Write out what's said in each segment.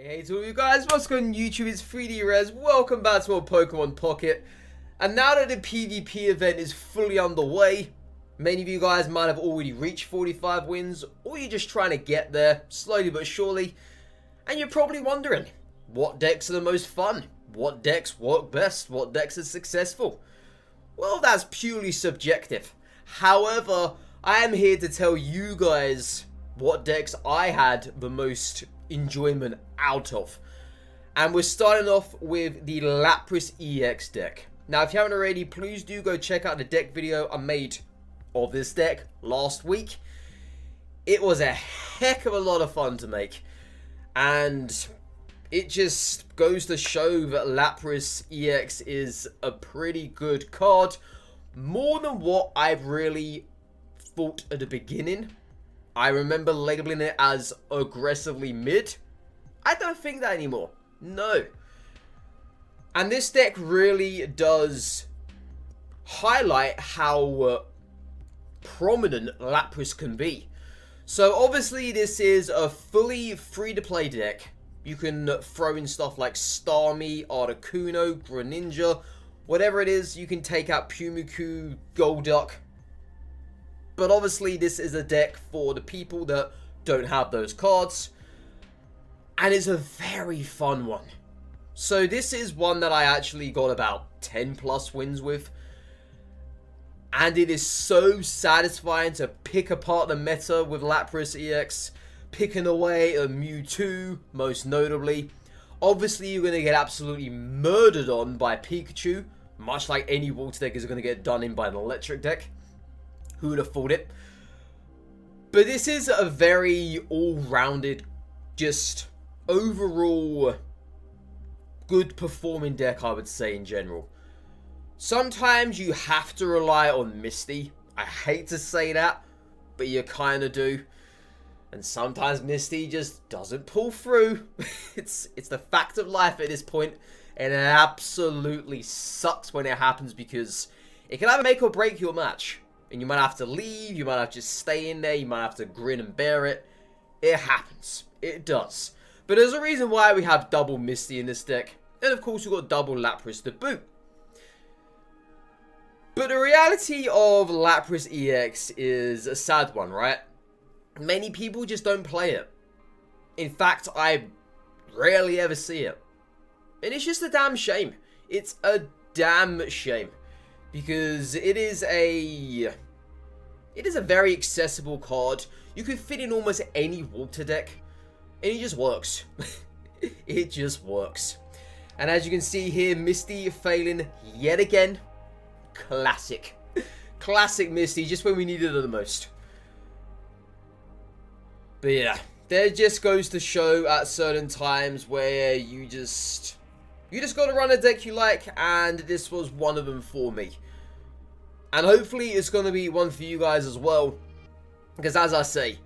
Hey to all you guys, what's going on YouTube? It's 3D Res, welcome back to more Pokemon Pocket. And now that the PvP event is fully underway, many of you guys might have already reached 45 wins, or you're just trying to get there, slowly but surely. And you're probably wondering, what decks are the most fun? What decks work best? What decks are successful? Well, that's purely subjective. However, I am here to tell you guys what decks I had the most enjoyment out of. And we're starting off with the Lapras EX deck. Now, if you haven't already, please do go check out the deck video I made of this deck last week. It was a heck of a lot of fun to make. And it just goes to show that Lapras EX is a pretty good card. More than what I've really thought at the beginning. I remember labeling it as aggressively mid. I don't think that anymore. No. And this deck really does highlight how prominent Lapras can be. So obviously this is a fully free-to-play deck. You can throw in stuff like Starmie, Articuno, Greninja, whatever it is. You can take out Pumuku, Golduck. But obviously this is a deck for the people that don't have those cards. And it's a very fun one. So this is one that I actually got about 10 plus wins with. And it is so satisfying to pick apart the meta with Lapras EX. Picking away a Mewtwo, most notably. Obviously you're going to get absolutely murdered on by Pikachu. Much like any water deck is going to get done in by an electric deck. Who would have thought it? But this is a very all-rounded, just overall good performing deck, I would say, in general. Sometimes you have to rely on Misty. I hate to say that, but you kind of do. And sometimes Misty just doesn't pull through. It's the fact of life at this point. And it absolutely sucks when it happens because it can either make or break your match. And you might have to leave, you might have to just stay in there, you might have to grin and bear it. It happens. It does. But there's a reason why we have double Misty in this deck. And of course we've got double Lapras to boot. But the reality of Lapras EX is a sad one, right? Many people just don't play it. In fact, I rarely ever see it. And it's just a damn shame. It's a damn shame. Because it is a very accessible card. You can fit in almost any water deck. And it just works. It just works. And as you can see here, Misty failing yet again. Classic. Classic Misty, just when we needed her the most. But yeah, there just goes to show at certain times where you just gotta run a deck you like, and this was one of them for me. And hopefully it's gonna be one for you guys as well. Because as I say,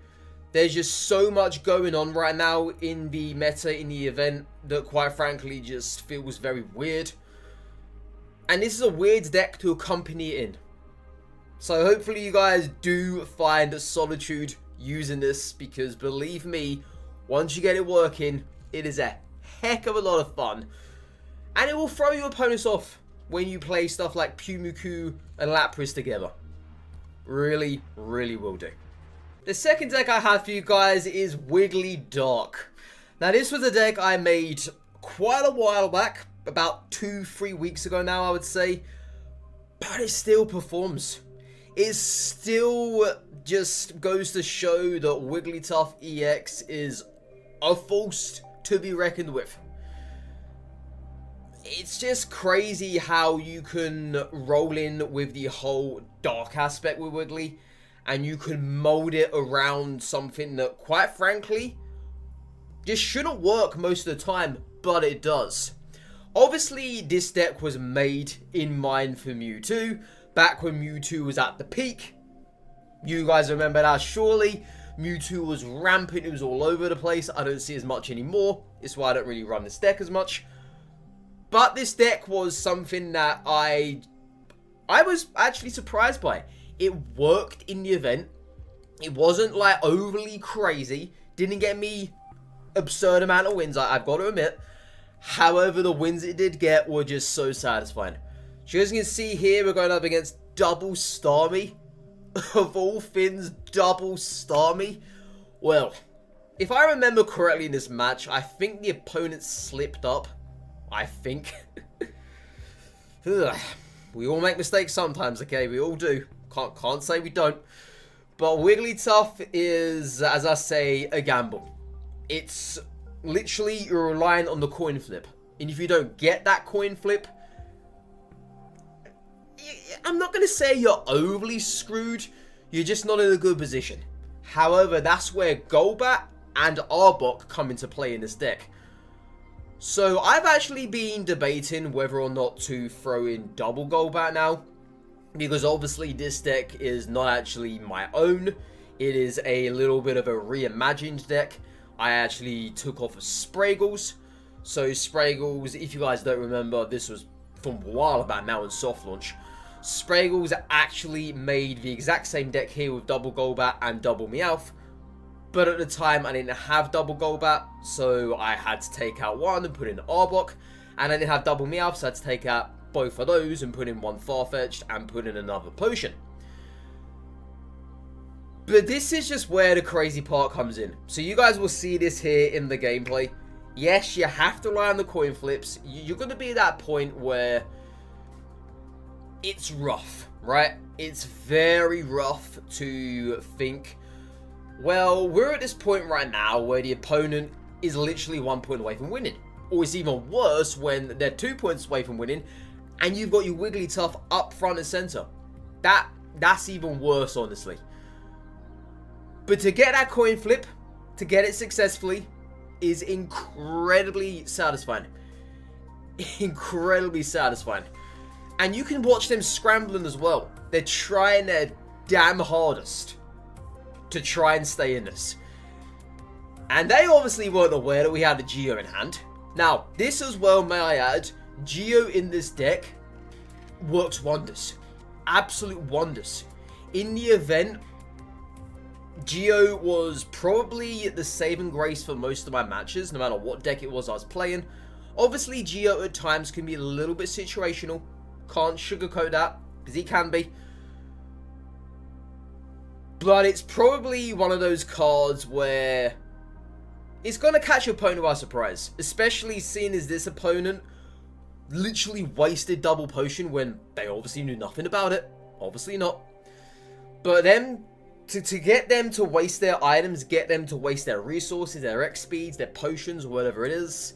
there's just so much going on right now in the meta, in the event, that quite frankly just feels very weird. And this is a weird deck to accompany it in. So hopefully you guys do find solitude using this, because believe me, once you get it working, it is a heck of a lot of fun. And it will throw your opponents off when you play stuff like Pumuku and Lapras together. Really, really will do. The second deck I have for you guys is Wiggly Dark. Now this was a deck I made quite a while back, about 2-3 weeks ago now I would say. But it still performs. It still just goes to show that Wigglytuff EX is a force to be reckoned with. It's just crazy how you can roll in with the whole dark aspect with Wiggly, and you can mold it around something that, quite frankly, just shouldn't work most of the time, but it does. Obviously, this deck was made in mind for Mewtwo, back when Mewtwo was at the peak. You guys remember that surely. Mewtwo was rampant, it was all over the place. I don't see as much anymore. It's why I don't really run this deck as much. But this deck was something that I was actually surprised by. It worked in the event. It wasn't like overly crazy. Didn't get me absurd amount of wins, I've got to admit. However, the wins it did get were just so satisfying. So as you can see here, we're going up against double Starmie. Of all things, double Starmie. Well, if I remember correctly in this match, I think the opponent slipped up. I think. We all make mistakes sometimes, okay? We all do. Can't say we don't. But Wigglytuff is, as I say, a gamble. It's literally you're relying on the coin flip. And if you don't get that coin flip, I'm not going to say you're overly screwed. You're just not in a good position. However, that's where Golbat and Arbok come into play in this deck. So I've actually been debating whether or not to throw in double Golbat now. Because obviously this deck is not actually my own. It is a little bit of a reimagined deck. I actually took off of Spraggles. So Spraggles, if you guys don't remember, this was from a while back now in soft launch. Spraggles actually made the exact same deck here with double Golbat and double Meowth. But at the time I didn't have double Golbat, so I had to take out one and put in Arbok. And I didn't have double Meowth, so I had to take out both of those and put in one Farfetch'd and put in another potion. But this is just where the crazy part comes in. So you guys will see this here in the gameplay. Yes, you have to rely on the coin flips. You're going to be at that point where it's rough, right? It's very rough to think, well, we're at this point right now where the opponent is literally 1 point away from winning. Or it's even worse when they're 2 points away from winning and you've got your Wigglytuff up front and center. That's even worse, honestly. But to get that coin flip, to get it successfully, is incredibly satisfying. Incredibly satisfying. And you can watch them scrambling as well. They're trying their damn hardest to try and stay in this. And they obviously weren't aware that we had a Geo in hand. Now, this as well, may I add, Geo in this deck works wonders. Absolute wonders. In the event, Geo was probably the saving grace for most of my matches, no matter what deck it was I was playing. Obviously, Geo at times can be a little bit situational. Can't sugarcoat that, because he can be. But it's probably one of those cards where it's going to catch your opponent by surprise. Especially seeing as this opponent literally wasted double potion when they obviously knew nothing about it. Obviously not. But then, to get them to waste their items, get them to waste their resources, their X speeds, their potions, whatever it is,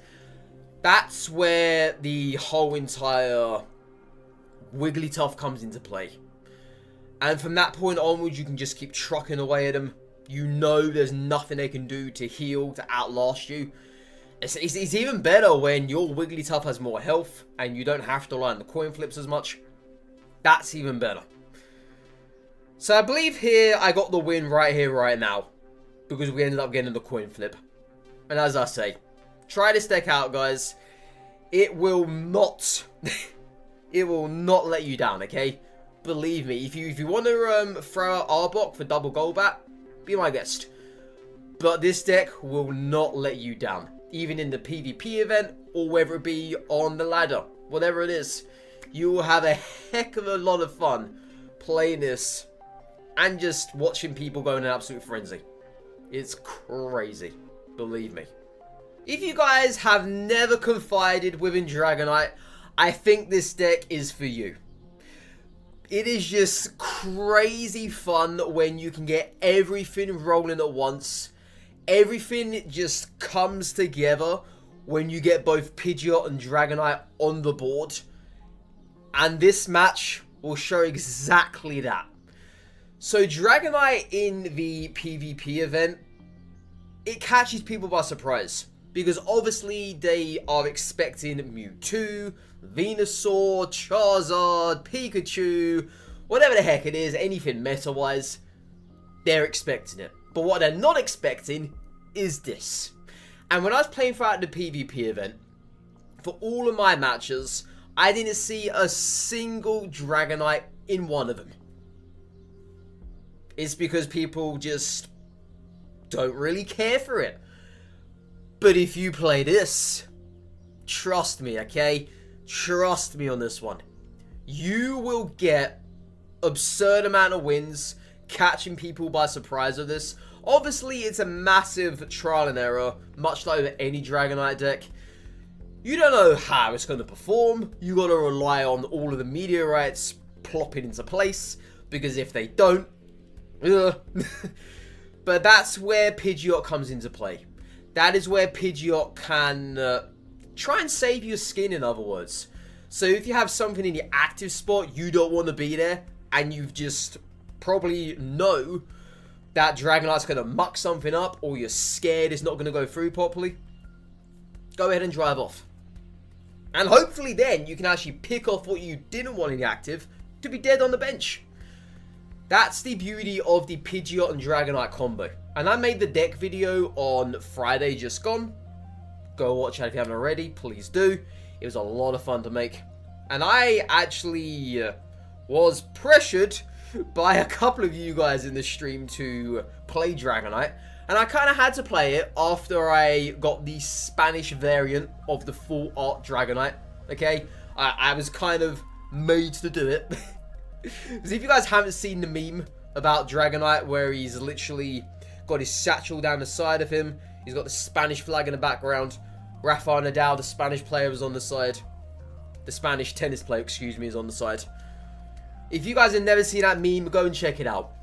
that's where the whole entire Wigglytuff comes into play. And from that point onwards, you can just keep trucking away at them. You know there's nothing they can do to heal, to outlast you. It's even better when your Wigglytuff has more health and you don't have to rely on the coin flips as much. That's even better. So I believe here I got the win right here, right now. Because we ended up getting the coin flip. And as I say, try this deck out, guys. It will not... it will not let you down, okay? Believe me, if you want to throw out Arbok for double Golbat, be my guest. But this deck will not let you down. Even in the PvP event, or whether it be on the ladder. Whatever it is. You will have a heck of a lot of fun playing this. And just watching people go in an absolute frenzy. It's crazy. Believe me. If you guys have never confided within Dragonite, I think this deck is for you. It is just crazy fun when you can get everything rolling at once. Everything just comes together when you get both Pidgeot and Dragonite on the board. And this match will show exactly that. So Dragonite in the PvP event, it catches people by surprise. Because obviously they are expecting Mewtwo, Venusaur, Charizard, Pikachu, whatever the heck it is, anything meta-wise, they're expecting it. But what they're not expecting is this. And when I was playing throughout the PvP event, for all of my matches, I didn't see a single Dragonite in one of them. It's because people just don't really care for it. But if you play this, trust me, okay? Trust me on this one. You will get absurd amount of wins, catching people by surprise with this. Obviously, it's a massive trial and error, much like with any Dragonite deck. You don't know how it's going to perform. You got to rely on all of the meteorites plopping into place, because if they don't, but that's where Pidgeot comes into play. That is where Pidgeot can try and save your skin, in other words. So if you have something in your active spot, you don't want to be there, and you've just probably know that Dragonite's going to muck something up, or you're scared it's not going to go through properly, go ahead and drive off. And hopefully then you can actually pick off what you didn't want in the active to be dead on the bench. That's the beauty of the Pidgeot and Dragonite combo. And I made the deck video on Friday just gone. Go watch that if you haven't already, please do. It was a lot of fun to make. And I actually was pressured by a couple of you guys in the stream to play Dragonite. And I kind of had to play it after I got the Spanish variant of the full art Dragonite. Okay? I was kind of made to do it. Because if you guys haven't seen the meme about Dragonite where he's literally got his satchel down the side of him, he's got the Spanish flag in the background, Rafael Nadal, the Spanish player, is on the side. The Spanish tennis player, excuse me, is on the side. If you guys have never seen that meme, go and check it out.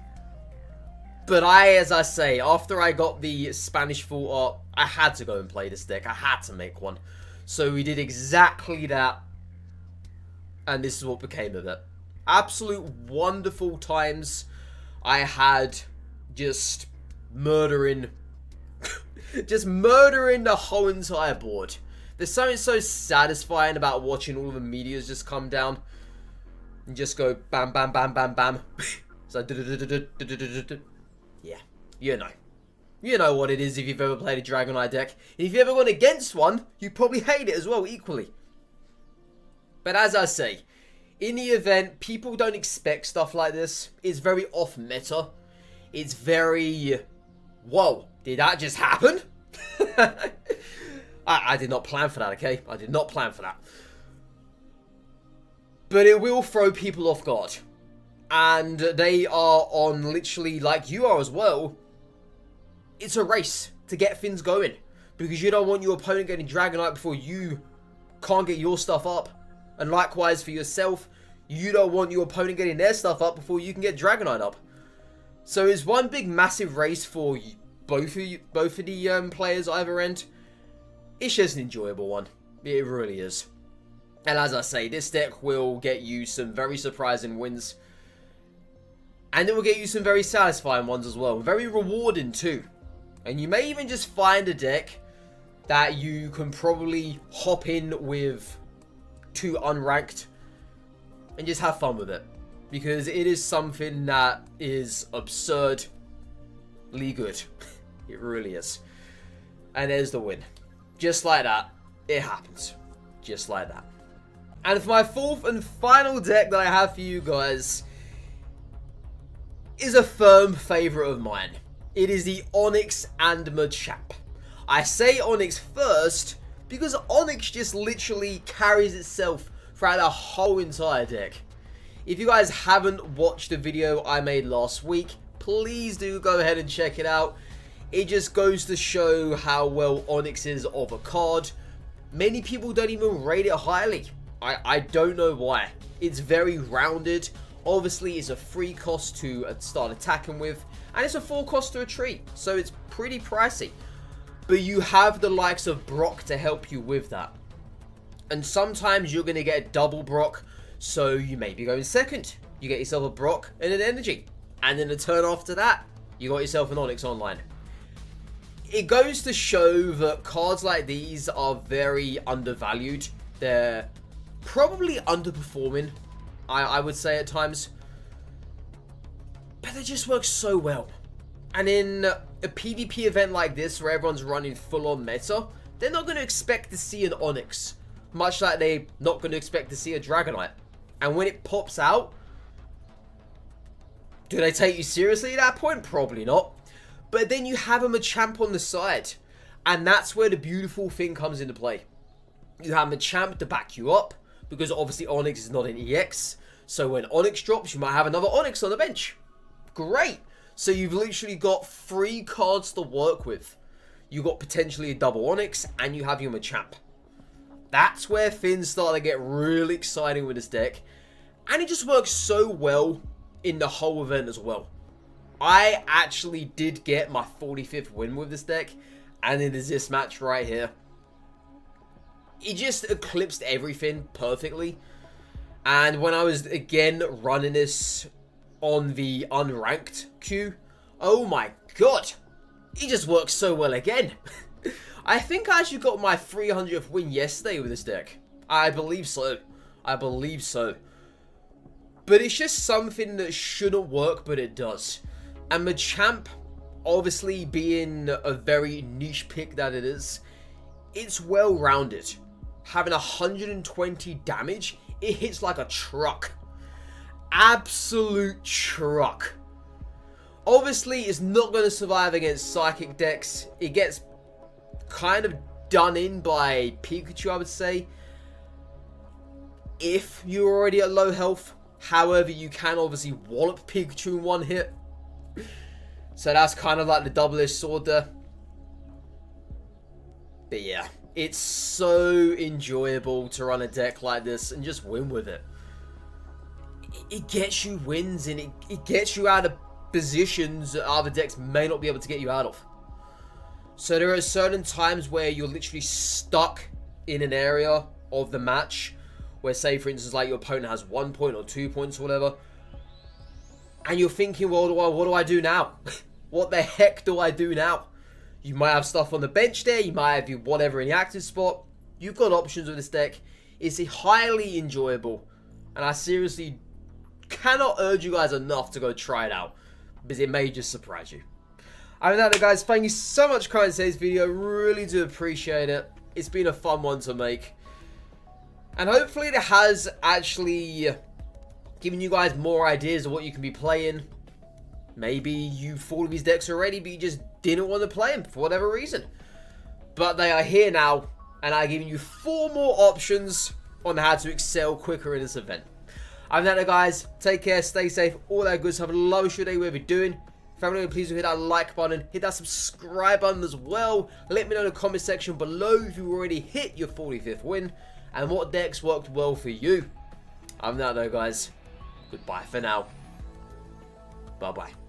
But as I say, after I got the Spanish full art, I had to go and play this deck. I had to make one. So we did exactly that. And this is what became of it. Absolute wonderful times. I had just murdering the whole entire board. There's something so satisfying about watching all of the meteors just come down and just go bam, bam, bam, bam, bam. So yeah, you know what it is if you've ever played a Dragonite deck. And if you've ever gone against one, you probably hate it as well, equally. But as I say, in the event, people don't expect stuff like this. It's very off meta. It's very, whoa, did that just happen? I did not plan for that, okay? I did not plan for that. But it will throw people off guard. And they are on literally, like you are as well, it's a race to get things going. Because you don't want your opponent getting Dragonite before you can't get your stuff up. And likewise for yourself, you don't want your opponent getting their stuff up before you can get Dragonite up. So it's one big massive race for both of the players either end. It's just an enjoyable one. It really is. And as I say, this deck will get you some very surprising wins. And it will get you some very satisfying ones as well. Very rewarding too. And you may even just find a deck that you can probably hop in with 2 unranked and just have fun with it. Because it is something that is absurdly good. It really is. And there's the win. Just like that, it happens. Just like that. And for my 4th and final deck that I have for you guys is a firm favourite of mine. It is the Onyx and Machamp. I say Onyx first because Onyx just literally carries itself throughout the whole entire deck. If you guys haven't watched the video I made last week, please do go ahead and check it out. It just goes to show how well Onyx is of a card. Many people don't even rate it highly. I don't know why. It's very rounded. Obviously, it's a free cost to start attacking with. And it's a full cost to retreat. So it's pretty pricey. But you have the likes of Brock to help you with that. And sometimes you're going to get a double Brock. So you may be going second. You get yourself a Brock and an Energy. And then a turn after that, you got yourself an Onyx online. It goes to show that cards like these are very undervalued. They're probably underperforming, I would say at times. But they just work so well. And in a PvP event like this where everyone's running full on meta, they're not going to expect to see an Onyx. Much like they're not going to expect to see a Dragonite. And when it pops out, do they take you seriously at that point? Probably not. But then you have a Machamp on the side. And that's where the beautiful thing comes into play. You have Machamp to back you up, because obviously Onyx is not an EX. So when Onyx drops, you might have another Onyx on the bench. Great. So you've literally got 3 cards to work with. You got potentially a double Onyx, and you have your Machamp. That's where things start to get really exciting with this deck. And it just works so well in the whole event as well. I actually did get my 45th win with this deck, and it is this match right here. It just eclipsed everything perfectly. And when I was again running this on the unranked queue, oh my god, it just works so well again. I think I actually got my 300th win yesterday with this deck. I believe so. I believe so. But it's just something that shouldn't work, but it does. And Machamp, obviously being a very niche pick that it is, it's well rounded. Having 120 damage, it hits like a truck. Absolute truck. Obviously, it's not going to survive against Psychic decks. It gets kind of done in by Pikachu, I would say, if you're already at low health. However, you can obviously wallop Pikachu in one hit. So that's kind of like the double-edged sword there. But yeah, it's so enjoyable to run a deck like this and just win with it. It gets you wins, and it gets you out of positions that other decks may not be able to get you out of. So there are certain times where you're literally stuck in an area of the match where, say for instance, like your opponent has 1 point or 2 points or whatever, and you're thinking, well, what do I do now? What the heck do I do now? You might have stuff on the bench there, you might have your whatever in the active spot. You've got options with this deck. It's highly enjoyable, and I seriously cannot urge you guys enough to go try it out, because it may just surprise you. Other than that, guys, thank you so much for coming to today's video. Really do appreciate it. It's been a fun one to make. And hopefully it has actually given you guys more ideas of what you can be playing. Maybe you thought of these decks already, but you just didn't want to play them for whatever reason. But they are here now, and I'm giving you 4 more options on how to excel quicker in this event. Other than that, guys, take care, stay safe, all that good stuff. Have a lovely day wherever you're doing. If you're please hit that like button, hit that subscribe button as well. Let me know in the comment section below if you already hit your 45th win and what decks worked well for you. Other than that, though, guys, goodbye for now. Bye-bye.